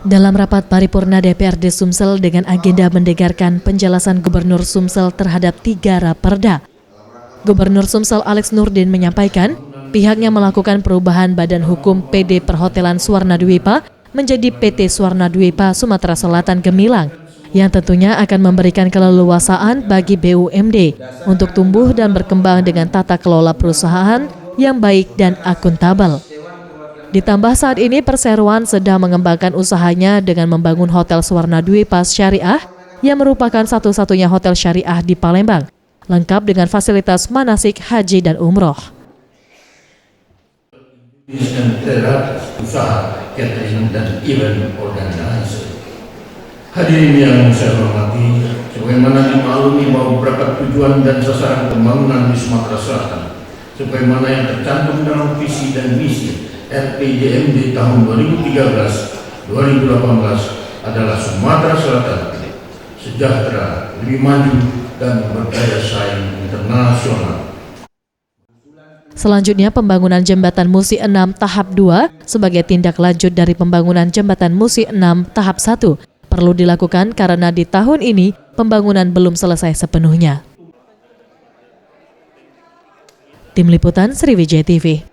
Dalam rapat paripurna DPRD Sumsel dengan agenda mendengarkan penjelasan Gubernur Sumsel terhadap 3 raperda, Gubernur Sumsel Alex Nurdin menyampaikan pihaknya melakukan perubahan Badan Hukum PD Perhotelan Suwarna Dwipa menjadi PT Suwarna Dwipa Sumatera Selatan Gemilang, yang tentunya akan memberikan keleluasaan bagi BUMD untuk tumbuh dan berkembang dengan tata kelola perusahaan yang baik dan akuntabel. Ditambah saat ini Perseroan sedang mengembangkan usahanya dengan membangun Hotel Suwarna Dwipa Syariah yang merupakan satu-satunya hotel syariah di Palembang, lengkap dengan fasilitas manasik haji dan umroh. Usaha catering dan event organisasi. Hadirin yang saya hormati, sebagaimana dimaklumi bahwa beberapa tujuan dan sasaran pembangunan di Sumatera Selatan, sebagaimana yang tercantum dalam visi dan misi RPJMD tahun 2013-2018 adalah Sumatera Selatan sejahtera, lebih maju, dan berdaya saing internasional. Selanjutnya, pembangunan Jembatan Musi 6 tahap 2 sebagai tindak lanjut dari pembangunan Jembatan Musi 6 tahap 1 perlu dilakukan karena di tahun ini pembangunan belum selesai sepenuhnya. Tim Liputan Sriwijaya TV.